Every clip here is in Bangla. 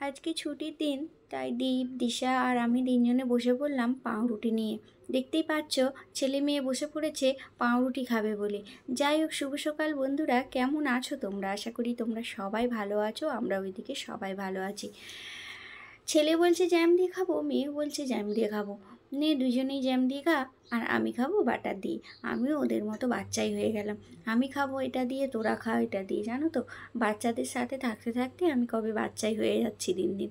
আজকে ছুটির দিন, তাই দীপ, দিশা আর আমি তিনজনে বসে পড়লাম পাউরুটি নিয়ে। দেখতেই পাচ্ছ, ছেলে মেয়ে বসে পড়েছে পাউরুটি খাবে বলে। যাই হোক, শুভ সকাল বন্ধুরা, কেমন আছো তোমরা? আশা করি তোমরা সবাই ভালো আছো, আমরা ওইদিকে সবাই ভালো আছি। ছেলে বলছে জ্যাম দিয়ে খাবো, মেয়ে বলছে জ্যাম দিয়ে খাবো। নে দুজনেই জ্যাম দিয়ে খা, আর আমি খাবো বাটার দিয়ে। আমিও ওদের মতো বাচ্চাই হয়ে গেলাম। আমি খাবো এটা দিয়ে, তোরা খা এটা দিয়ে। জানো তো, বাচ্চাদের সাথে থাকতে থাকতে আমি কবে বাচ্চাই হয়ে যাচ্ছি দিন দিন।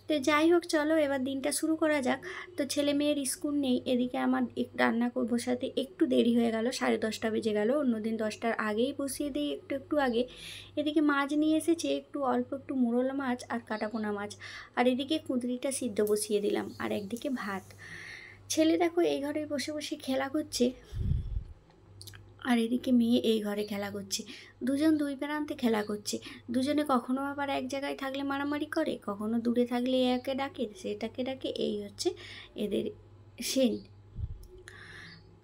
তো যাই হোক, চলো এবার দিনটা শুরু করা যাক। তো ছেলে মেয়ের স্কুল নেই, এদিকে আমার রান্না বসাতে একটু দেরি হয়ে গেল, 10:30 বেজে গেল। অন্যদিন 10টার আগেই বসিয়ে দিই, একটু একটু আগে। এদিকে মাছ নিয়ে এসেছে, একটু অল্প একটু মোরলা মাছ আর কাটাপোনা মাছ। আর এদিকে কুঁদরিটা সিদ্ধ বসিয়ে দিলাম, আর একদিকে ভাত। ছেলে দেখো এই ঘরে বসে বসে খেলা করছে, আর এদিকে মেয়ে এই ঘরে খেলা করছে। দুজন দুই প্রান্তে খেলা করছে। দুজনে কখনো আবার এক জায়গায় থাকলে মারামারি করে, কখনো দূরে থাকলে একে ডাকে সেটাকে ডাকে। এই হচ্ছে এদের সিন।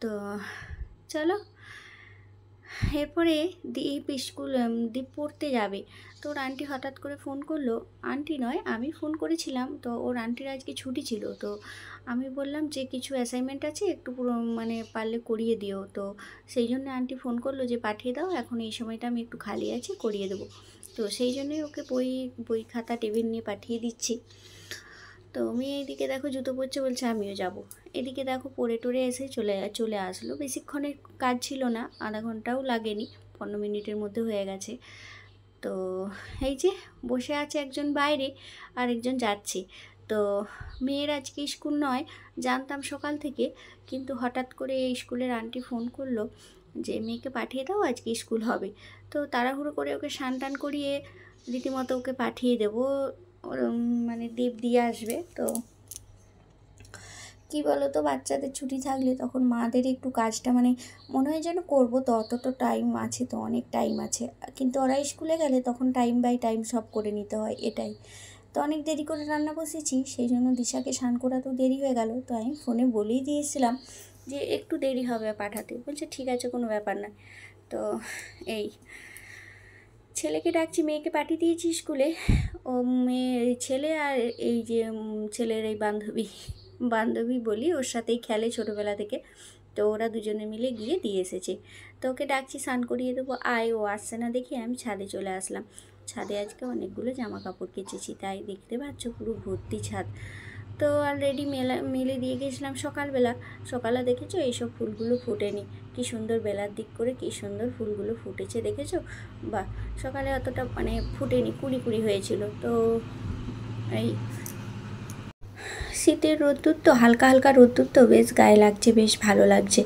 তো চলো, এরপরে দীপ পড়তে যাবে। তো ওর আন্টি হঠাৎ করে ফোন করলো। আন্টি নয়, আমি ফোন করেছিলাম। তো ওর আন্টির আজকে ছুটি ছিল। তো আমি বললাম যে কিছু অ্যাসাইনমেন্ট আছে, একটু পুরো পারলে করিয়ে দিও। তো সেই জন্য আন্টি ফোন করলো যে পাঠিয়ে দাও, এখন এই সময়টা আমি একটু খালি আছি, করিয়ে দেবো। তো সেই জন্যই ওকে বই খাতা টেবিল নিয়ে পাঠিয়ে দিচ্ছি। তো মেয়ে এদিকে দেখো জুতো পরছে, বলছে আমিও যাব। এদিকে দেখো পরে টরে এসে চলে আসলো। বেশিক্ষণের কাজ ছিল না, আধা ঘন্টাও লাগেনি, 15 মিনিটের মধ্যে হয়ে গেছে। তো এই যে বসে আছে একজন বাইরে, আর একজন যাচ্ছে। তো মেয়ের আজকে স্কুল নয়, জানতাম সকাল থেকে, কিন্তু হঠাৎ করে এই স্কুলের আন্টি ফোন করলো যে মেয়েকে পাঠিয়ে দাও, আজকে স্কুল হবে। তো তাড়াহুড়ো করে ওকে স্নান টান করিয়ে রীতিমতো ওকে পাঠিয়ে দেবো। দীপ দিয়ে আসবে। তো কী বলো তো, বাচ্চাদের ছুটি থাকলে তখন মাদের একটু কাজটা মনে হয় যেন করবো, তো অত তো টাইম আছে, তো অনেক টাইম আছে। কিন্তু ওরা স্কুলে গেলে তখন টাইম বাই টাইম সব করে নিতে হয়, এটাই। তো অনেক দেরি করে রান্না বসেছি, সেই জন্য দিশাকে স্নান করাতেও দেরি হয়ে গেল। তো আমি ফোনে বলেই দিয়েছিলাম যে একটু দেরি হবে পাঠাতে। বলছে ঠিক আছে, কোনো ব্যাপার না। তো এই ছেলেকে ডাকছি, মেয়েকে পাঠিয়ে দিয়েছি স্কুলে। ও ছেলে আর এই যে ছেলের এই বান্ধবী বলি, ওর সাথেই খেলে ছোটোবেলা থেকে। তো ওরা দুজনে মিলে গিয়ে দিয়ে এসেছে। তো ওকে ডাকছি, স্নান করিয়ে দেবো, আয়। ও আসছে না দেখি আমি ছাদে চলে আসলাম। ছাদে আজকে অনেকগুলো জামা কাপড় কেচেছি, তাই দেখতে পাচ্ছ পুরো ভর্তি ছাদ। তো অলরেডি মেলে দিয়ে গেছিলাম সকালবেলা। সকালে দেখেছো এইসব ফুলগুলো ফোটেনি, কি সুন্দর বেলার দিক করে কি সুন্দর ফুলগুলো ফুটেছে, দেখেছো? বা সকালে অতটা ফুটেনি, কুড়ি হয়েছিল। তো এই শীতের রোদ্দুর তো, হালকা হালকা রোদ্দুর তো, বেশ গায়ে লাগছে, বেশ ভালো লাগছে।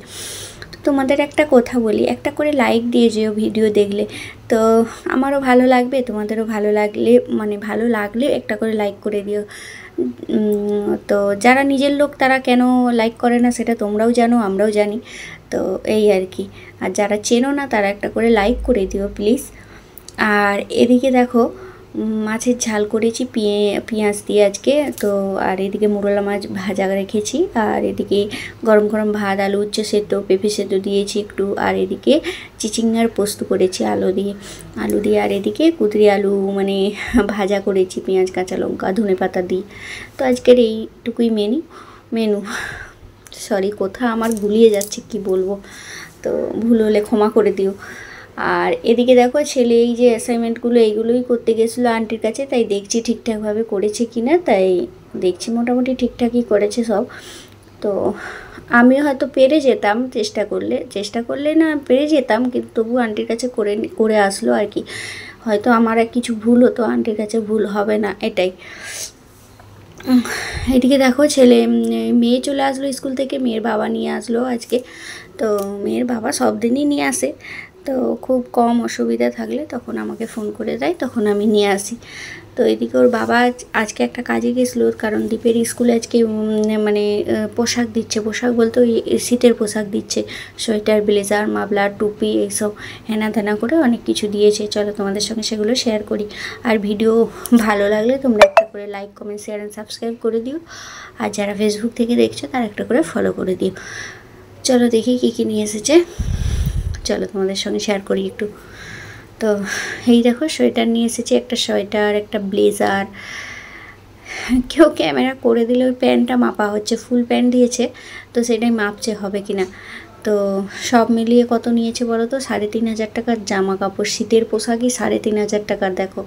তো তোমাদের একটা কথা বলি, একটা করে লাইক দিয়ে যেও ভিডিও দেখলে, তো আমারও ভালো লাগবে, তোমাদেরও ভালো লাগলে ভালো লাগলে একটা করে লাইক করে দিও। তো যারা নিজের লোক তারা কেন লাইক করে না সেটা তোমরাও জানো, আমরাও জানি। তো এই আর কি। আর যারা চেনো না তারা একটা করে লাইক করে দিও প্লিজ। আর এদিকে দেখো মাছের ঝাল করেছি পেঁয়াজ দিয়ে আজকে। তো আর এদিকে মোরলা মাছ ভাজা রেখেছি, আর এদিকে গরম গরম ভাত, আলু উচ্ছে সেদ্ধ, পেঁপে সেদ্ধ দিয়েছি একটু, আর এদিকে চিচিঙ্গার পোস্ত করেছি আলু দিয়ে, আর এদিকে কুদরি আলু ভাজা করেছি পেঁয়াজ কাঁচা লঙ্কা ধনে পাতা দিয়ে। তো আজকের এইটুকুই মেনু। সরি, কথা আমার গুলিয়ে যাচ্ছে, কি বলবো। তো ভুল হলে ক্ষমা করে দিও। আর এদিকে দেখো ছেলে এই যে অ্যাসাইনমেন্টগুলো এইগুলোই করতে গেছিলো আন্টির কাছে, তাই দেখছি ঠিকঠাকভাবে করেছে কি না। তাই দেখছি মোটামুটি ঠিকঠাকই করেছে সব। তো আমি হয়তো পেরে যেতাম, চেষ্টা করলে না পেরে যেতাম, কিন্তু তবু আন্টির কাছে করে আসলো আর কি। হয়তো আমার কিছু ভুল হতো, আন্টির কাছে ভুল হবে না, এটাই। এদিকে দেখো মেয়ে চলে আসলো স্কুল থেকে, মেয়ের বাবা নিয়ে আসলো আজকে। তো মেয়ের বাবা সব দিনই নিয়ে আসে, তো খুব কম অসুবিধা থাকলে তখন আমাকে ফোন করে দেয়, তখন আমি নিয়ে আসি। তো এদিকে ওর বাবা আজকে একটা কাজে গেছিলো, কারণ দীপের স্কুলে আজকে পোশাক দিচ্ছে। পোশাক বলতে ওই শীতের পোশাক দিচ্ছে, সোয়েটার, ব্লেজার, মাফলার, টুপি, এইসব হেনা ধ্যানা করে অনেক কিছু দিয়েছে। চলো তোমাদের সঙ্গে সেগুলো শেয়ার করি। আর ভিডিও ভালো লাগলে তোমরা একটা করে like, comment, share and subscribe করে দিও। আর যারা ফেসবুক থেকে দেখছো তারা একটা করে ফলো করে দিও। চলো দেখি কী নিয়ে এসেছে, চলো তোমাদের সঙ্গে শেয়ার করি একটু। তো এই দেখো সোয়েটার নিয়ে এসেছি, একটা সোয়েটার, একটা ব্লেজার, কেউ ক্যামেরা করে দিলে ওই প্যান্টটা মাপা হচ্ছে, ফুল প্যান্ট দিয়েছে তো সেটাই মাপছে হবে কি না। তো সব মিলিয়ে কত নিয়েছে বলো তো, 3,500 টাকার জামা কাপড়, শীতের পোশাকই 3,500 টাকার। দেখো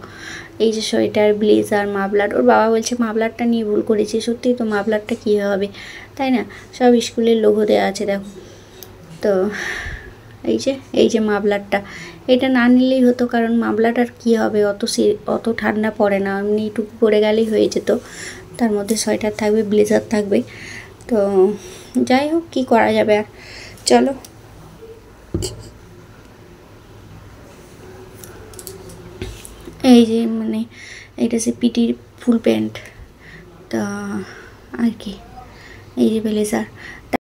এই যে সোয়েটার, ব্লেজার, মাফলার। ওর বাবা বলছে মাফলারটা নিয়ে ভুল করেছি, সত্যিই তো মাফলারটা কী হবে তাই না, সব স্কুলের লোগো দেওয়া আছে দেখো। তো এই যে মাফলারটা, এটা না নিলেই হতো, কারণ মাফলারটার কী হবে, অত ঠান্ডা পড়ে না, এমনি টুকু পরে গেলেই হয়ে যেত। তার মধ্যে সোয়েটার থাকবে, ব্লেজার থাকবে। তো যাই হোক, কী করা যাবে আর, চলো। এই যে মানে এটা সে পিটির ফুল প্যান্ট, তা আর কি, এই যে ব্লেজার।